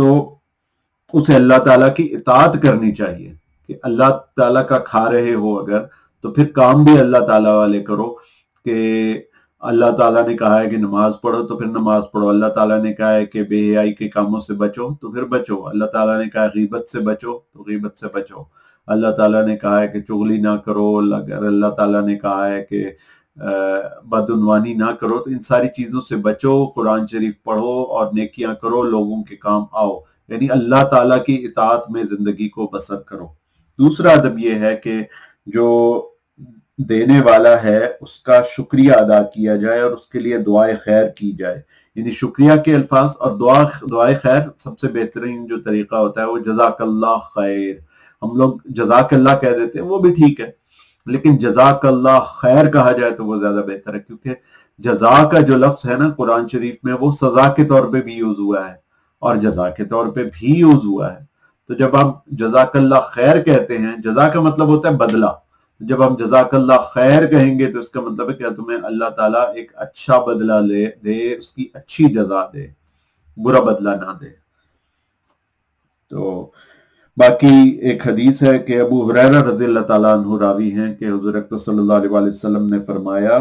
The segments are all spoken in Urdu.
تو اسے اللہ تعالیٰ کی اطاعت کرنی چاہیے کہ اللہ تعالیٰ کا کھا رہے ہو اگر تو پھر کام بھی اللہ تعالیٰ والے کرو کہ اللہ تعالیٰ نے کہا ہے کہ نماز پڑھو تو پھر نماز پڑھو، اللہ تعالیٰ نے کہا ہے کہ بے حیائی کے کاموں سے بچو تو پھر بچو، اللہ تعالیٰ نے کہا ہے غیبت سے بچو تو غیبت سے بچو، اللہ تعالیٰ نے کہا ہے کہ چغلی نہ کرو، اگر اللہ تعالیٰ نے کہا ہے کہ بدعنوانی نہ کرو تو ان ساری چیزوں سے بچو، قرآن شریف پڑھو اور نیکیاں کرو، لوگوں کے کام آؤ، یعنی اللہ تعالیٰ کی اطاعت میں زندگی کو بسر کرو۔ دوسرا ادب یہ ہے کہ جو دینے والا ہے اس کا شکریہ ادا کیا جائے اور اس کے لیے دعائے خیر کی جائے، یعنی شکریہ کے الفاظ اور دعائے خیر سب سے بہترین جو طریقہ ہوتا ہے وہ جزاک اللہ خیر، ہم لوگ جزاک اللہ کہہ دیتے ہیں وہ بھی ٹھیک ہے، لیکن جزاک اللہ خیر کہا جائے تو وہ زیادہ بہتر ہے، کیونکہ جزا کا جو لفظ ہے نا قرآن شریف میں وہ سزا کے طور پہ بھی یوز ہوا ہے اور جزا کے طور پہ بھی یوز ہوا ہے، تو جب ہم جزاک اللہ خیر کہتے ہیں، جزا کا مطلب ہوتا ہے بدلہ، جب ہم جزاک اللہ خیر کہیں گے تو اس کا مطلب ہے کہ تمہیں اللہ تعالیٰ ایک اچھا بدلہ دے، اس کی اچھی جزا دے، برا بدلہ نہ دے۔ تو باقی ایک حدیث ہے کہ ابو ہریرہ رضی اللہ تعالیٰ عنہ راوی ہیں کہ حضور اکرم صلی اللہ علیہ وسلم نے فرمایا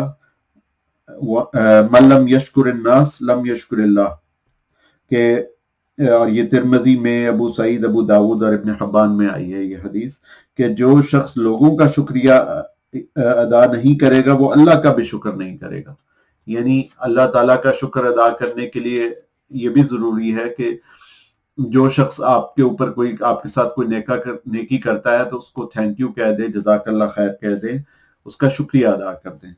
من لم یشکر الناس لم یشکر اللہ، کہ اور یہ ترمذی میں، ابو سعید، ابو داود اور ابن حبان میں آئی ہے یہ حدیث کہ جو شخص لوگوں کا شکریہ ادا نہیں کرے گا وہ اللہ کا بھی شکر نہیں کرے گا، یعنی اللہ تعالیٰ کا شکر ادا کرنے کے لیے یہ بھی ضروری ہے کہ جو شخص آپ کے اوپر کوئی آپ کے ساتھ کوئی نیکی کرتا ہے تو اس کو تھینک یو کہہ دے، جزاک اللہ خیر کہہ دیں، اس کا شکریہ ادا کر دیں۔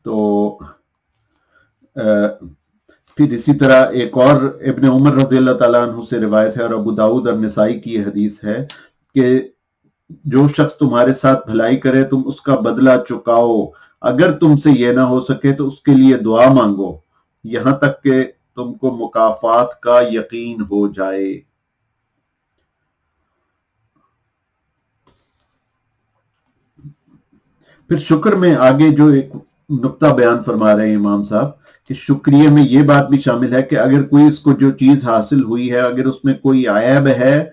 تو پھر اسی طرح ایک اور ابن عمر رضی اللہ تعالیٰ عنہ سے روایت ہے اور ابو داؤد اور نسائی کی یہ حدیث ہے کہ جو شخص تمہارے ساتھ بھلائی کرے تم اس کا بدلہ چکاؤ، اگر تم سے یہ نہ ہو سکے تو اس کے لیے دعا مانگو یہاں تک کہ تم کو مکافات کا یقین ہو جائے۔ پھر شکر میں آگے جو ایک نقطہ بیان فرما رہے ہیں امام صاحب کہ شکریہ میں یہ بات بھی شامل ہے کہ اگر کوئی اس کو جو چیز حاصل ہوئی ہے اگر اس میں کوئی عیب ہے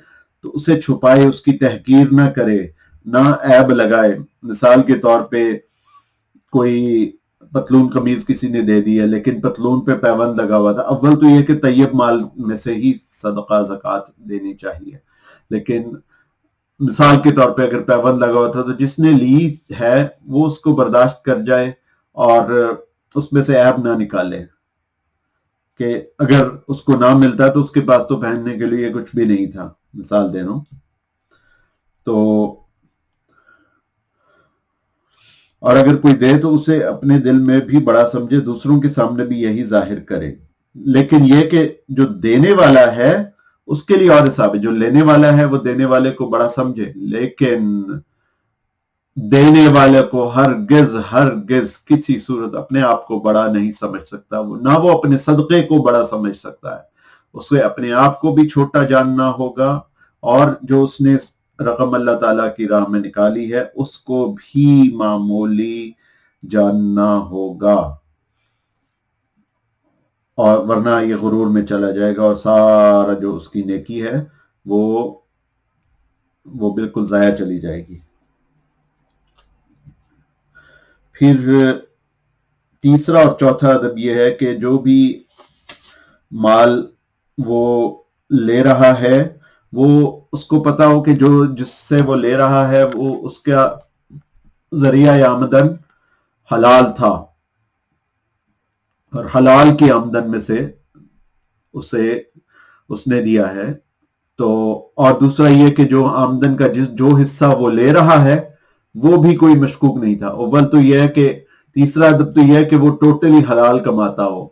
تو اسے چھپائے، اس کی تحقیر نہ کرے، نہ عیب لگائے۔ مثال کے طور پہ کوئی پتلون قمیض کسی نے دے دی ہے لیکن پتلون پہ پیوند لگا ہوا تھا، اول تو یہ کہ طیب مال میں سے ہی صدقہ زکوٰۃ دینی چاہیے، لیکن مثال کے طور پہ اگر پیوند لگا ہوا تھا تو جس نے لی ہے وہ اس کو برداشت کر جائے اور اس میں سے عیب نہ نکالے، کہ اگر اس کو نہ ملتا تو اس کے پاس تو پہننے کے لیے کچھ بھی نہیں تھا، مثال دے رہا ہوں۔ تو اور اگر کوئی دے تو اسے اپنے دل میں بھی بڑا سمجھے، دوسروں کے سامنے بھی یہی ظاہر کرے، لیکن یہ کہ جو دینے والا ہے اس کے لیے اور حساب ہے، جو لینے والا ہے وہ دینے والے کو بڑا سمجھے، لیکن دینے والے کو ہرگز کسی صورت اپنے آپ کو بڑا نہیں سمجھ سکتا، نہ وہ اپنے صدقے کو بڑا سمجھ سکتا ہے، اسے اپنے آپ کو بھی چھوٹا جاننا ہوگا اور جو اس نے رقم اللہ تعالیٰ کی راہ میں نکالی ہے اس کو بھی معمولی جاننا ہوگا، اور ورنہ یہ غرور میں چلا جائے گا اور سارا جو اس کی نیکی ہے وہ بالکل ضائع چلی جائے گی۔ پھر تیسرا اور چوتھا ادب یہ ہے کہ جو بھی مال وہ لے رہا ہے وہ اس کو پتا ہو کہ جو جس سے وہ لے رہا ہے وہ اس کا ذریعہ آمدن حلال تھا اور حلال کی آمدن میں سے اس نے دیا ہے، تو اور دوسرا یہ کہ جو آمدن کا جو حصہ وہ لے رہا ہے وہ بھی کوئی مشکوک نہیں تھا، اول تو یہ ہے کہ تیسرا ادب تو یہ ہے کہ وہ ٹوٹلی حلال کماتا ہو،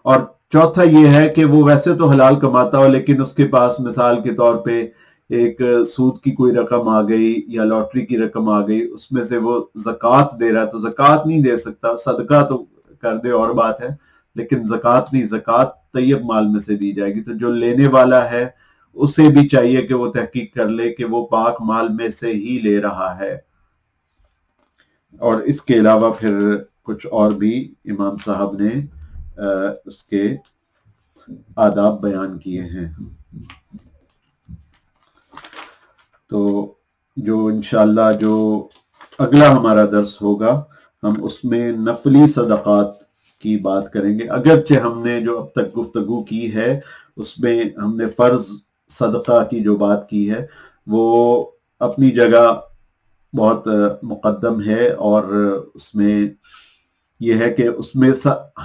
اور چوتھا یہ ہے کہ وہ ویسے تو حلال کماتا ہو لیکن اس کے پاس مثال کے طور پہ ایک سود کی کوئی رقم آ گئی یا لاٹری کی رقم آ گئی، اس میں سے وہ زکوٰۃ دے رہا ہے تو زکوٰۃ نہیں دے سکتا، صدقہ تو کر دے اور بات ہے، لیکن زکوٰۃ نہیں، زکوٰۃ طیب مال میں سے دی جائے گی، تو جو لینے والا ہے اسے بھی چاہیے کہ وہ تحقیق کر لے کہ وہ پاک مال میں سے ہی لے رہا ہے۔ اور اس کے علاوہ پھر کچھ اور بھی امام صاحب نے اس کے آداب بیان کیے ہیں۔ تو جو انشاءاللہ جو اگلا ہمارا درس ہوگا ہم اس میں نفلی صدقات کی بات کریں گے۔ اگرچہ ہم نے جو اب تک گفتگو کی ہے اس میں ہم نے فرض صدقہ کی جو بات کی ہے وہ اپنی جگہ بہت مقدم ہے، اور اس میں یہ ہے کہ اس میں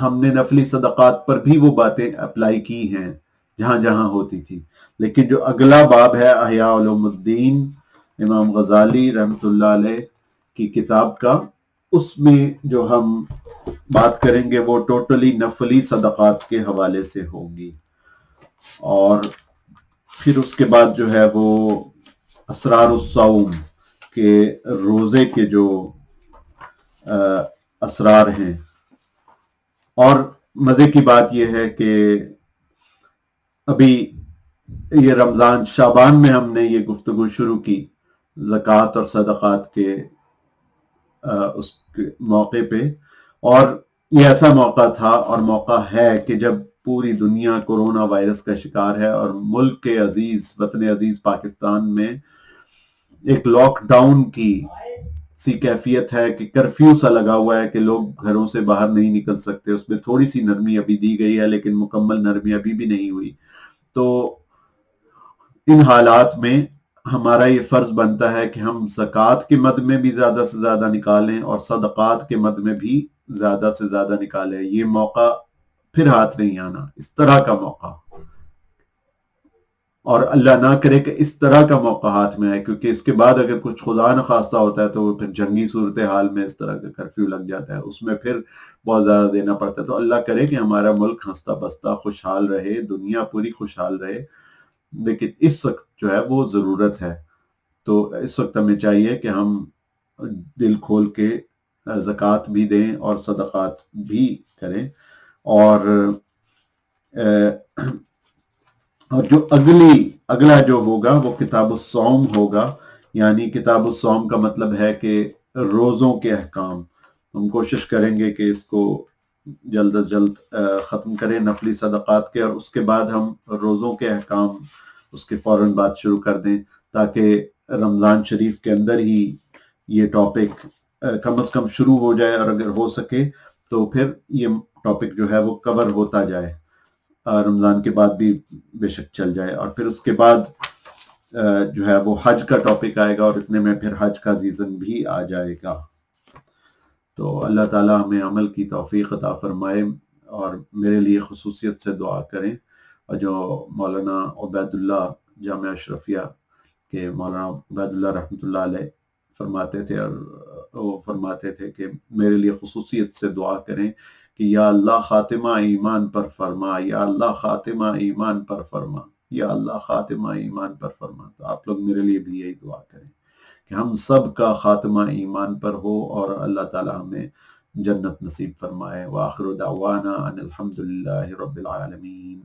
ہم نے نفلی صدقات پر بھی وہ باتیں اپلائی کی ہیں جہاں جہاں ہوتی تھی، لیکن جو اگلا باب ہے احیاء علوم الدین امام غزالی رحمۃ اللہ علیہ کی کتاب کا، اس میں جو ہم بات کریں گے وہ ٹوٹلی نفلی صدقات کے حوالے سے ہوگی، اور پھر اس کے بعد جو ہے وہ اسرار الصوم کے روزے کے جو اسرار ہیں۔ اور مزے کی بات یہ ہے کہ ابھی یہ رمضان شعبان میں ہم نے یہ گفتگو شروع کی زکوٰۃ اور صدقات کے اس موقع پہ، اور یہ ایسا موقع تھا اور موقع ہے کہ جب پوری دنیا کورونا وائرس کا شکار ہے، اور ملک کے عزیز وطن عزیز پاکستان میں ایک لاک ڈاؤن کی سی کیفیت ہے کہ کرفیو سا لگا ہوا ہے کہ لوگ گھروں سے باہر نہیں نکل سکتے۔ اس میں تھوڑی سی نرمی ابھی دی گئی ہے لیکن مکمل نرمی ابھی بھی نہیں ہوئی۔ تو ان حالات میں ہمارا یہ فرض بنتا ہے کہ ہم زکوٰۃ کے مد میں بھی زیادہ سے زیادہ نکالیں اور صدقات کے مد میں بھی زیادہ سے زیادہ نکالیں۔ یہ موقع پھر ہاتھ نہیں آنا، اس طرح کا موقع، اور اللہ نہ کرے کہ اس طرح کا موقع ہاتھ میں آئے، کیونکہ اس کے بعد اگر کچھ خدا نخواستہ ہوتا ہے تو وہ پھر جنگی صورتحال میں اس طرح کا کرفیو لگ جاتا ہے، اس میں پھر بہت زیادہ دینا پڑتا ہے۔ تو اللہ کرے کہ ہمارا ملک ہنستا بستا خوشحال رہے، دنیا پوری خوشحال رہے، لیکن اس وقت جو ہے وہ ضرورت ہے۔ تو اس وقت ہمیں چاہیے کہ ہم دل کھول کے زکوٰۃ بھی دیں اور صدقات بھی کریں، اور جو اگلا جو ہوگا وہ کتاب الصوم ہوگا، یعنی کتاب الصوم کا مطلب ہے کہ روزوں کے احکام۔ ہم کوشش کریں گے کہ اس کو جلد از جلد ختم کریں نفلی صدقات کے، اور اس کے بعد ہم روزوں کے احکام اس کے فوراً بعد شروع کر دیں، تاکہ رمضان شریف کے اندر ہی یہ ٹاپک کم از کم شروع ہو جائے، اور اگر ہو سکے تو پھر یہ ٹاپک جو ہے وہ کور ہوتا جائے، رمضان کے بعد بھی بے شک چل جائے، اور پھر اس کے بعد جو ہے وہ حج کا ٹاپک آئے گا، اور اتنے میں پھر حج کا سیزن بھی آ جائے گا۔ تو اللہ تعالی ہمیں عمل کی توفیق عطا فرمائے، اور میرے لیے خصوصیت سے دعا کریں، اور جو مولانا عبید اللہ جامعہ اشرفیہ کے مولانا عبید اللہ رحمۃ اللہ علیہ فرماتے تھے، اور وہ فرماتے تھے کہ میرے لیے خصوصیت سے دعا کریں کہ یا اللہ خاتمہ ایمان پر فرما، یا اللہ خاتمہ ایمان پر فرما، یا اللہ خاتمہ ایمان پر فرما۔ تو آپ لوگ میرے لیے بھی یہی دعا کریں کہ ہم سب کا خاتمہ ایمان پر ہو، اور اللہ تعالی ہمیں جنت نصیب فرمائے۔ وآخر دعوانا ان الحمد للہ رب العالمین۔